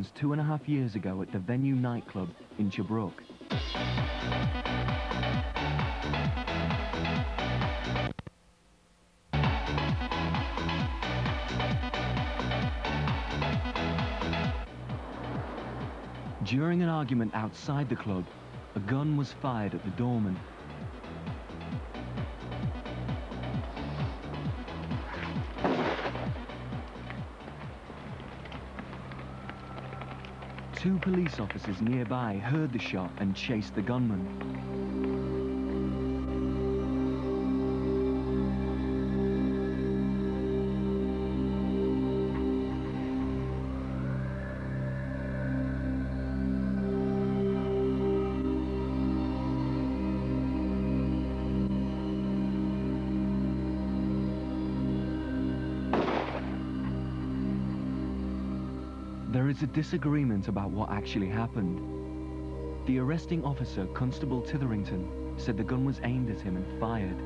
2.5 years ago at the Venue nightclub in Tobruk. During an argument outside the club, a gun was fired at the doorman. Two police officers nearby heard the shot and chased the gunman. There is a disagreement about what actually happened. The arresting officer, Constable Titherington, said the gun was aimed at him and fired.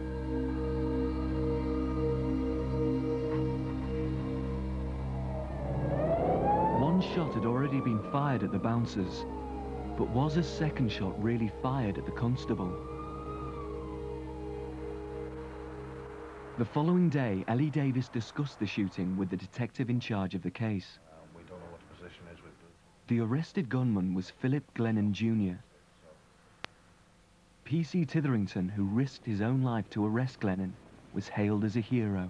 One shot had already been fired at the bouncers, but was a second shot really fired at the constable? The following day, Ellie Davis discussed the shooting with the detective in charge of the case. The arrested gunman was Philip Glennon Jr. P.C. Titherington, who risked his own life to arrest Glennon, was hailed as a hero.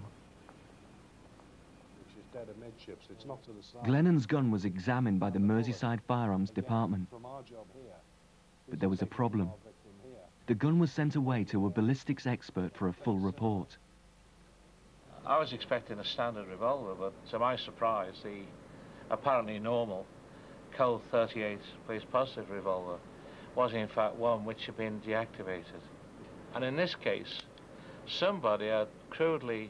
Glennon's gun was examined by the Merseyside Firearms Department. But there was a problem. The gun was sent away to a ballistics expert for a full report. I was expecting a standard revolver, but to my surprise, the apparently normal Colt 38 police positive revolver was in fact one which had been deactivated. And in this case, somebody had crudely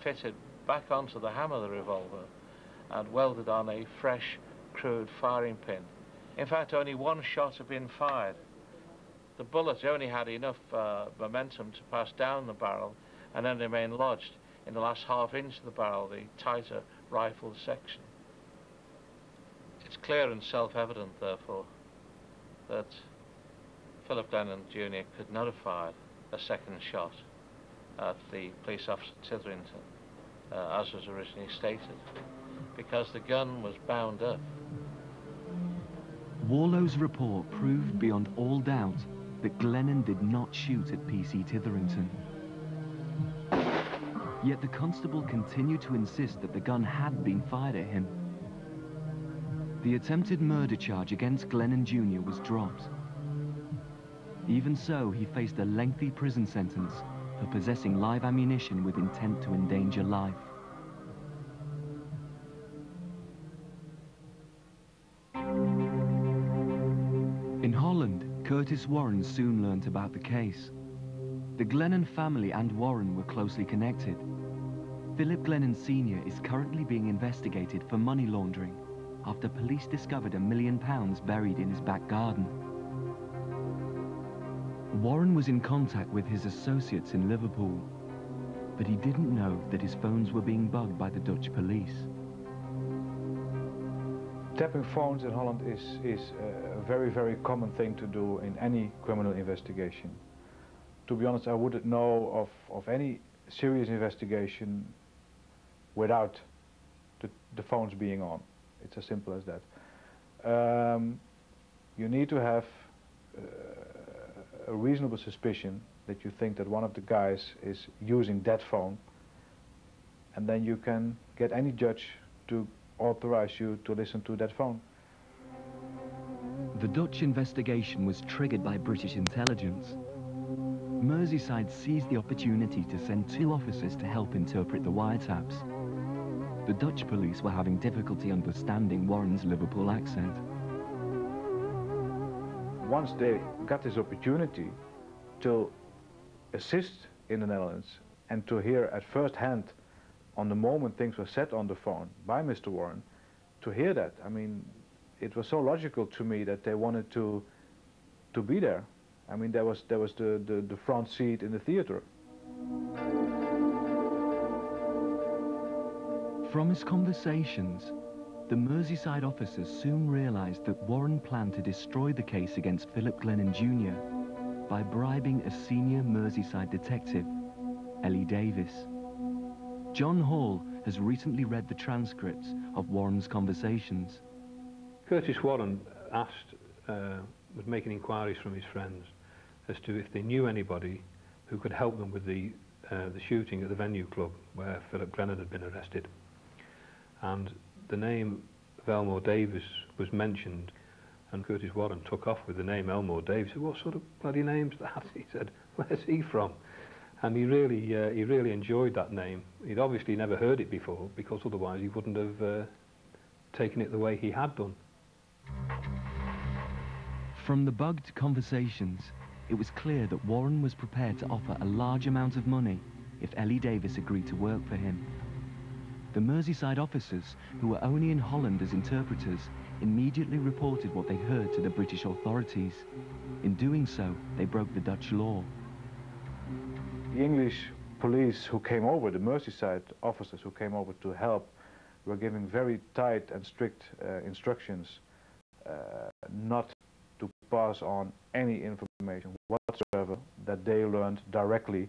fitted back onto the hammer of the revolver and welded on a fresh, crude firing pin. In fact, only one shot had been fired. The bullet only had enough momentum to pass down the barrel and then remain lodged in the last half inch of the barrel, the tighter rifled section. It's clear and self-evident, therefore, that Philip Glennon Jr. could not have fired a second shot at the police officer Titherington, as was originally stated, because the gun was bound up. Warlow's report proved beyond all doubt that Glennon did not shoot at P.C. Titherington. Yet the constable continued to insist that the gun had been fired at him. The attempted murder charge against Glennon Jr. was dropped. Even so, he faced a lengthy prison sentence for possessing live ammunition with intent to endanger life. In Holland, Curtis Warren soon learnt about the case. The Glennon family and Warren were closely connected. Philip Glennon Sr. is currently being investigated for money laundering after police discovered £1 million buried in his back garden. Warren was in contact with his associates in Liverpool, but he didn't know that his phones were being bugged by the Dutch police. Tapping phones in Holland is a very, very common thing to do in any criminal investigation. To be honest, I wouldn't know of any serious investigation without the phones being on. It's as simple as that. You need to have a reasonable suspicion that you think that one of the guys is using that phone, and then you can get any judge to authorize you to listen to that phone. The Dutch investigation was triggered by British intelligence. Merseyside seized the opportunity to send 2 officers to help interpret the wiretaps. The Dutch police were having difficulty understanding Warren's Liverpool accent. Once they got this opportunity to assist in the Netherlands and to hear at first hand on the moment things were said on the phone by Mr. Warren, to hear that, I mean, it was so logical to me that they wanted to be there. I mean, there was the front seat in the theater. From his conversations, The Merseyside officers soon realised that Warren planned to destroy the case against Philip Glennon Jr. by bribing a senior Merseyside detective, Ellie Davis. John Hall has recently read the transcripts of Warren's conversations. Curtis Warren was making inquiries from his friends as to if they knew anybody who could help them with the shooting at the Venue Club where Philip Glennon had been arrested. And the name of Elmore Davis was mentioned, and Curtis Warren took off with the name Elmore Davis. He said, "What sort of bloody name's that?" He said, "Where's he from?" And he really enjoyed that name. He'd obviously never heard it before, because otherwise he wouldn't have taken it the way he had done. From the bugged conversations, it was clear that Warren was prepared to offer a large amount of money if Ellie Davis agreed to work for him. The Merseyside officers, who were only in Holland as interpreters, immediately reported what they heard to the British authorities. In doing so, they broke the Dutch law. The English police who came over, the Merseyside officers who came over to help, were giving very tight and strict instructions not to pass on any information whatsoever that they learned directly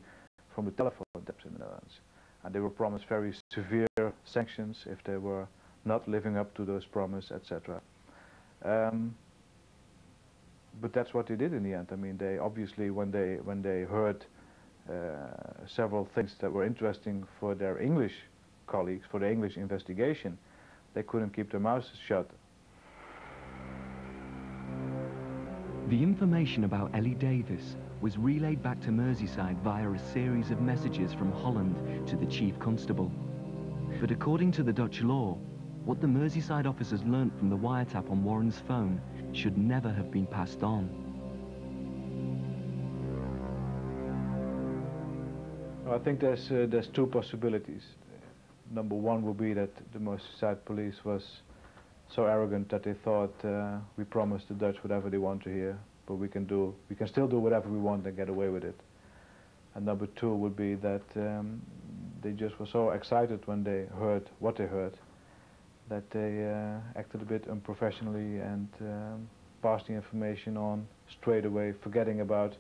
from the telephone taps in the Netherlands. And they were promised very severe sanctions if they were not living up to those promises, etc. But that's what they did in the end. I mean, they obviously, when they heard several things that were interesting for their English colleagues, for the English investigation, they couldn't keep their mouths shut. The information about Ellie Davis was relayed back to Merseyside via a series of messages from Holland to the chief constable. But according to the Dutch law, what the Merseyside officers learnt from the wiretap on Warren's phone should never have been passed on. I think there's two possibilities. Number one would be that the Merseyside police was so arrogant that they thought we promised the Dutch whatever they want to hear, but we can still do whatever we want and get away with it. And number two would be that they just were so excited when they heard what they heard that they acted a bit unprofessionally and passed the information on straight away, forgetting about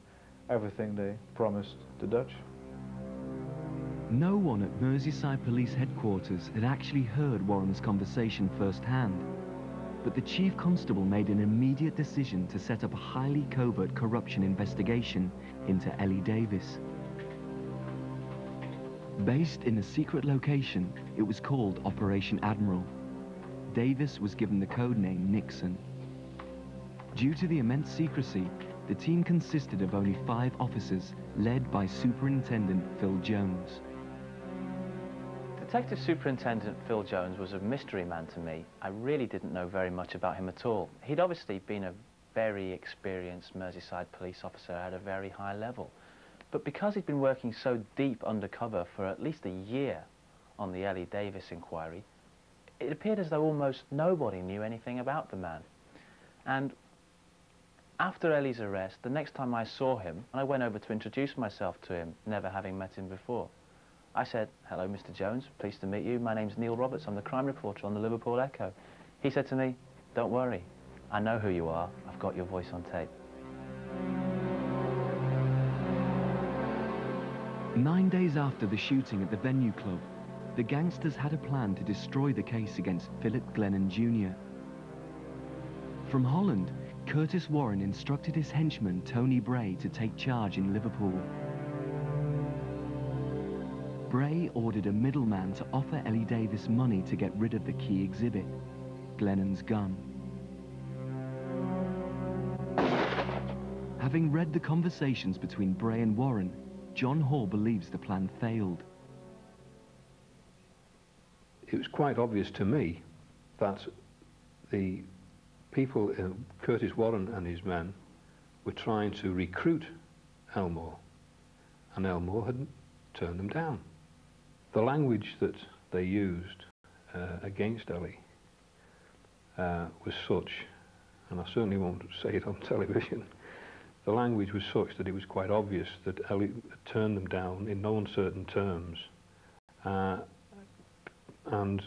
everything they promised the Dutch. No one at Merseyside Police Headquarters had actually heard Warren's conversation firsthand, but the chief constable made an immediate decision to set up a highly covert corruption investigation into Ellie Davis. Based in a secret location, it was called Operation Admiral. Davis was given the codename Nixon. Due to the immense secrecy, the team consisted of only 5 officers, led by Superintendent Phil Jones. Detective Superintendent Phil Jones was a mystery man to me. I really didn't know very much about him at all. He'd obviously been a very experienced Merseyside police officer at a very high level. But because he'd been working so deep undercover for at least a year on the Ellie Davis inquiry, it appeared as though almost nobody knew anything about the man. And after Ellie's arrest, the next time I saw him, I went over to introduce myself to him, never having met him before. I said, "Hello, Mr. Jones, pleased to meet you. My name's Neil Roberts, I'm the crime reporter on the Liverpool Echo." He said to me, "Don't worry, I know who you are. I've got your voice on tape." 9 days after the shooting at the Venue Club, the gangsters had a plan to destroy the case against Philip Glennon Jr. From Holland, Curtis Warren instructed his henchman Tony Bray to take charge in Liverpool. Bray ordered a middleman to offer Ellie Davis money to get rid of the key exhibit, Glennon's gun. Having read the conversations between Bray and Warren, John Hall believes the plan failed. It was quite obvious to me that the people, Curtis Warren and his men, were trying to recruit Elmore, and Elmore had turned them down. The language that they used against Ellie was such, and I certainly won't say it on television, the language was such that it was quite obvious that Ellie had turned them down in no uncertain terms, and